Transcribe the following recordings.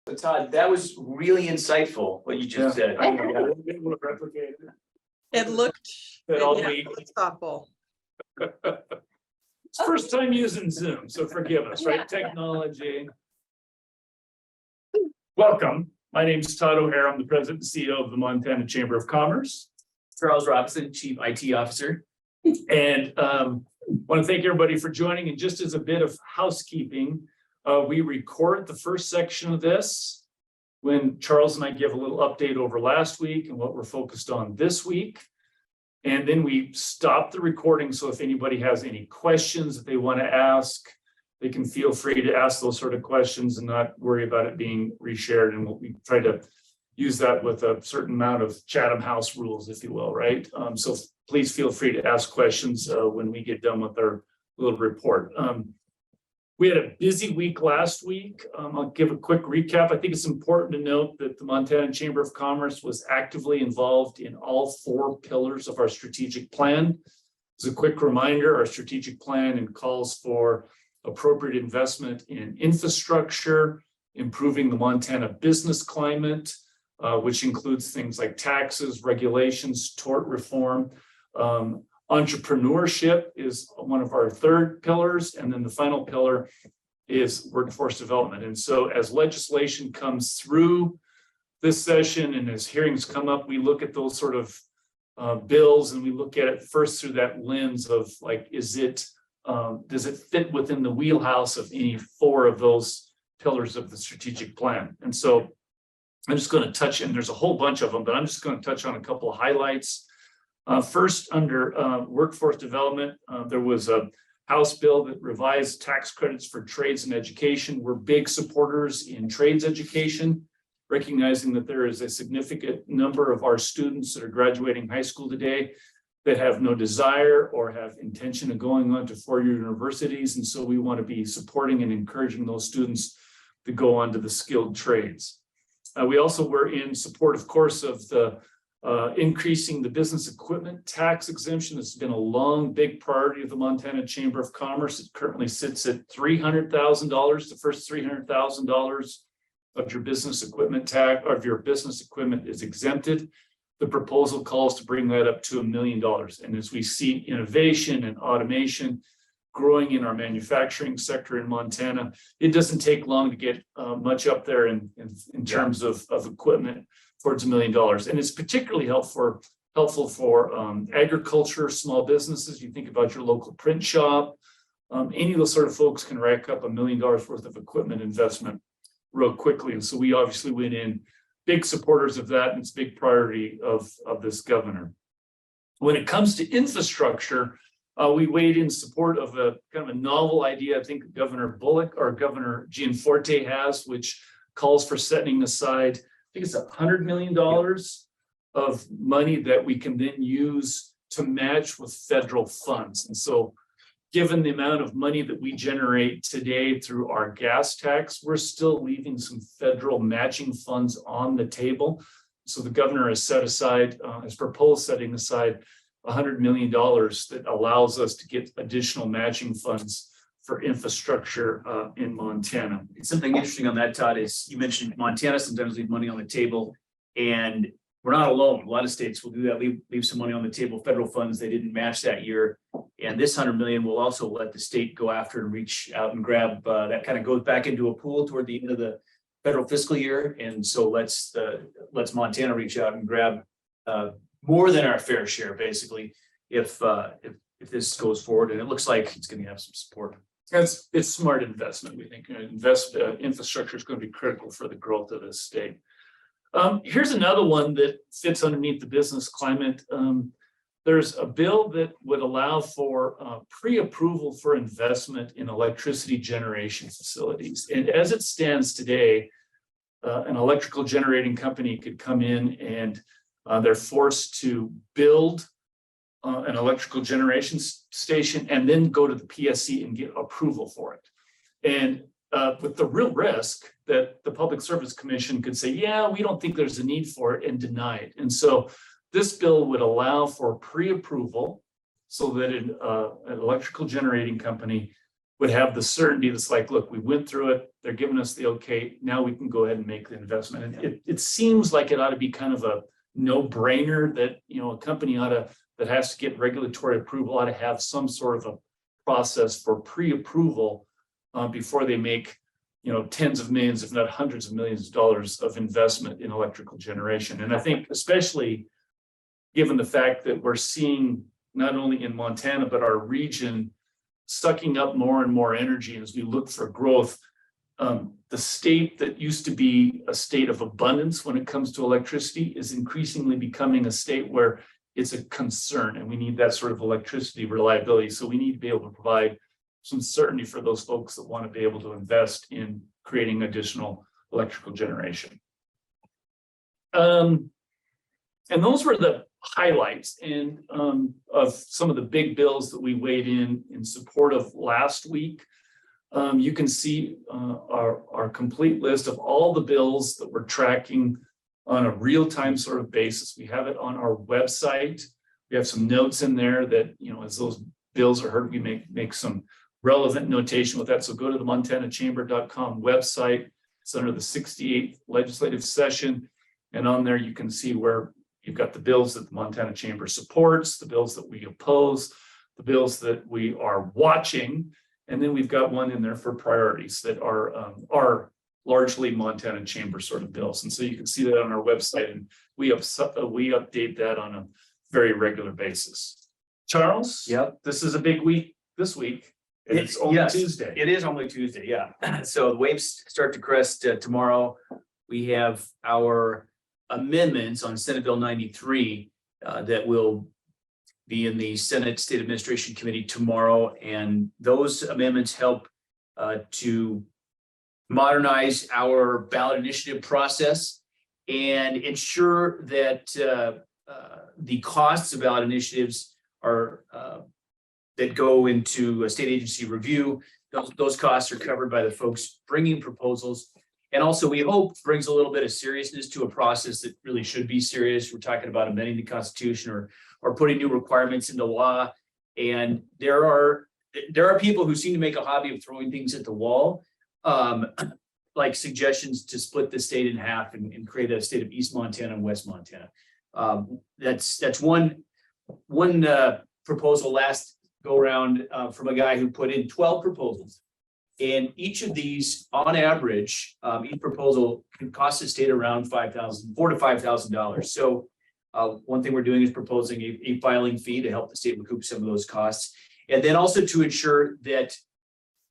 So Todd, that was really insightful, what you just said. I won't be able to replicate it. It looked, But all yeah, we- it looked thoughtful. It's first time using Zoom, so forgive us, right? Technology. Welcome. My name is Todd O'Hare. I'm the president and CEO of the Montana Chamber of Commerce. Charles Robinson, Chief IT Officer. And want to thank everybody for joining. And just as a bit of housekeeping, we record the first section of this when Charles and I give a little update over last week and what we're focused on this week. And then we stop the recording. So if anybody has any questions that they want to ask, they can feel free to ask those sort of questions and not worry about it being reshared. And we try to use that with a certain amount of Chatham House rules, if you will, right? So please feel free to ask questions when we get done with our little report. We had a busy week last week. I'll give a quick recap. I think it's important to note that the Montana Chamber of Commerce was actively involved in all 4 pillars of our strategic plan. As a quick reminder, our strategic plan calls for appropriate investment in infrastructure, improving the Montana business climate, which includes things like taxes, regulations, tort reform. Entrepreneurship is one of our 3rd pillars, and then the final pillar is workforce development. And so as legislation comes through this session and as hearings come up, we look at those sort of bills, and we look at it first through that lens of like, does it fit within the wheelhouse of any 4 of those pillars of the strategic plan? And so I'm just going to touch, and there's a whole bunch of them, but I'm just going to touch on a couple of highlights. First, under workforce development, there was a House bill that revised tax credits for trades and education. We're big supporters in trades education, recognizing that there is a significant number of our students that are graduating high school today that have no desire or have intention of going on to 4-year universities. And so we want to be supporting and encouraging those students to go on to the skilled trades. We also were in support, of course, of the increasing the business equipment tax exemption. This has been a long, big priority of the Montana Chamber of Commerce. It currently sits at $300,000. The first $300,000 of your business equipment tax, or of your business equipment, is exempted. The proposal calls to bring that up to $1 million. And as we see innovation and automation growing in our manufacturing sector in Montana, it doesn't take long to get much up there in terms of equipment towards $1 million. And it's particularly helpful for agriculture, small businesses. You think about your local print shop, any of those sort of folks can rack up $1 million worth of equipment investment real quickly. And so we obviously went in big supporters of that, and it's a big priority of this governor. When it comes to infrastructure, we weighed in support of a kind of a novel idea I think Governor Bullock or Governor Gianforte has, which calls for setting aside, I think it's $100 million of money that we can then use to match with federal funds. And so given the amount of money that we generate today through our gas tax, we're still leaving some federal matching funds on the table. So the governor has set aside, has proposed setting aside $100 million that allows us to get additional matching funds for infrastructure in Montana. Something interesting on that, Todd, is you mentioned Montana sometimes leave money on the table, and we're not alone. A lot of states will do that, leave some money on the table, federal funds they didn't match that year. And this $100 million will also let the state go after and reach out and grab, that kind of goes back into a pool toward the end of the federal fiscal year. And so let's Montana reach out and grab more than our fair share, basically, if this goes forward. And it looks like it's going to have some support. It's smart investment. We think infrastructure is going to be critical for the growth of this state. Here's another one that fits underneath the business climate. There's a bill that would allow for pre-approval for investment in electricity generation facilities. And as it stands today, an electrical generating company could come in and they're forced to build an electrical generation station and then go to the PSC and get approval for it. And with the real risk that the Public Service Commission could say, yeah, we don't think there's a need for it, and deny it. And so this bill would allow for pre-approval so that an electrical generating company would have the certainty that's like, look, we went through it, they're giving us the okay, now we can go ahead and make the investment. And it seems like it ought to be kind of a no-brainer that, a company that has to get regulatory approval ought to have some sort of a process for pre-approval before they make, tens of millions, if not hundreds of millions of dollars of investment in electrical generation. And I think especially given the fact that we're seeing not only in Montana, but our region sucking up more and more energy as we look for growth. The state that used to be a state of abundance when it comes to electricity is increasingly becoming a state where it's a concern, and we need that sort of electricity reliability. So we need to be able to provide some certainty for those folks that want to be able to invest in creating additional electrical generation. And those were the highlights of some of the big bills that we weighed in support of last week. You can see our complete list of all the bills that we're tracking on a real-time sort of basis. We have it on our website. We have some notes in there that, as those bills are heard, we make some relevant notation with that. So go to the montanachamber.com website. It's under the 68th legislative session. And on there, you can see where you've got the bills that the Montana Chamber supports, the bills that we oppose, the bills that we are watching. And then we've got one in there for priorities that are largely Montana Chamber sort of bills. And so you can see that on our website, and we update that on a very regular basis. Charles? Yep. This is a big week this week. And it's only Yes, Tuesday. It is only Tuesday, yeah. So the waves start to crest tomorrow. We have our amendments on Senate Bill 93 that will be in the Senate State Administration Committee tomorrow. And those amendments help to modernize our ballot initiative process and ensure that the costs of ballot initiatives are that go into a state agency review. Those costs are covered by the folks bringing proposals. And also, we hope brings a little bit of seriousness to a process that really should be serious. We're talking about amending the Constitution or putting new requirements into law. And there are people who seem to make a hobby of throwing things at the wall, like suggestions to split the state in half and create a state of East Montana and West Montana. That's one proposal last go around from a guy who put in 12 proposals. And each of these, on average, each proposal can cost the state around $4,000 to $5,000. So one thing we're doing is proposing a filing fee to help the state recoup some of those costs. And then also to ensure that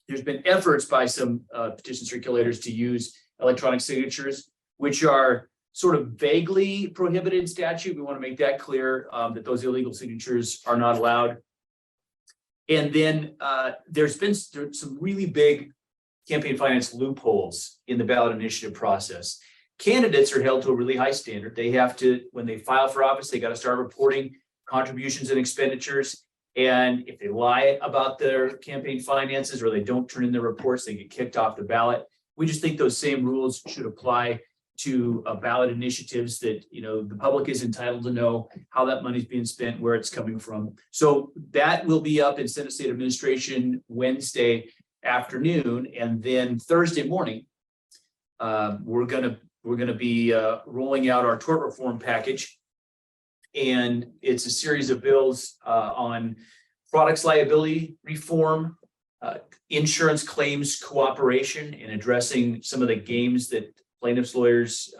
there's been efforts by some petition circulators to use electronic signatures, which are sort of vaguely prohibited in statute. We want to make that clear that those illegal signatures are not allowed. And then there's some really big campaign finance loopholes in the ballot initiative process. Candidates are held to a really high standard. They have to, when they file for office, they got to start reporting contributions and expenditures. And if they lie about their campaign finances or they don't turn in their reports, they get kicked off the ballot. We just think those same rules should apply to ballot initiatives that, the public is entitled to know how that money is being spent, where it's coming from. So that will be up in Senate State Administration Wednesday afternoon. And then Thursday morning, we're gonna be rolling out our tort reform package. And it's a series of bills on products liability reform, insurance claims cooperation, and addressing some of the games that plaintiffs' lawyers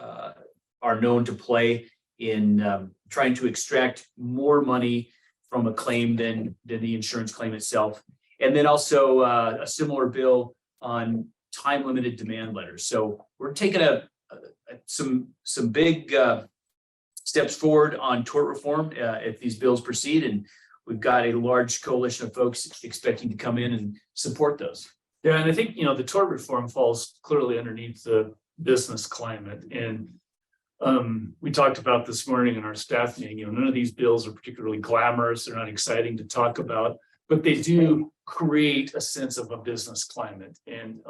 are known to play in trying to extract more money from a claim than the insurance claim itself. And then also a similar bill on time-limited demand letters. So we're taking some big steps forward on tort reform if these bills proceed, and we've got a large coalition of folks expecting to come in and support those. Yeah, and I think, the tort reform falls clearly underneath the business climate. And we talked about this morning in our staff meeting, none of these bills are particularly glamorous. They're not exciting to talk about, but they do create a sense of a business climate, and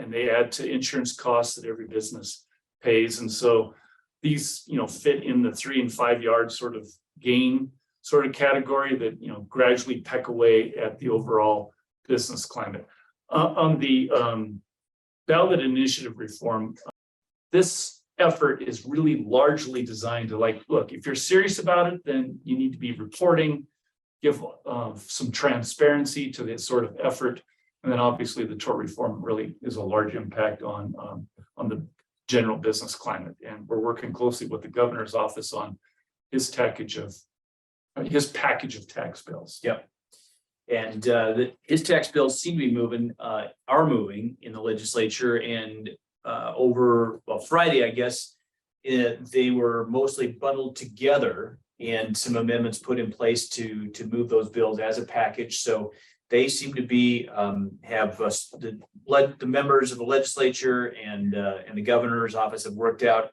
they add to insurance costs that every business pays. And so these, fit in the 3 and 5 yard sort of gain sort of category that, gradually peck away at the overall business climate. On the ballot initiative reform, this effort is really largely designed to like, look, if you're serious about it, then you need to be reporting, give some transparency to this sort of effort. And then obviously the tort reform really is a large impact on the general business climate. And we're working closely with the governor's office on his package of tax bills. Yep. And his tax bills seem to be moving, are moving in the legislature, and over, well, Friday, I guess, they were mostly bundled together and some amendments put in place to move those bills as a package. So they seem to be have the members of the legislature and the governor's office have worked out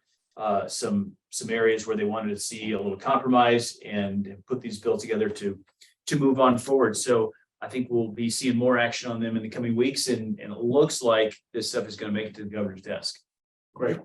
some areas where they wanted to see a little compromise and put these bills together to move on forward. So I think we'll be seeing more action on them in the coming weeks, and it looks like this stuff is going to make it to the governor's desk. Great.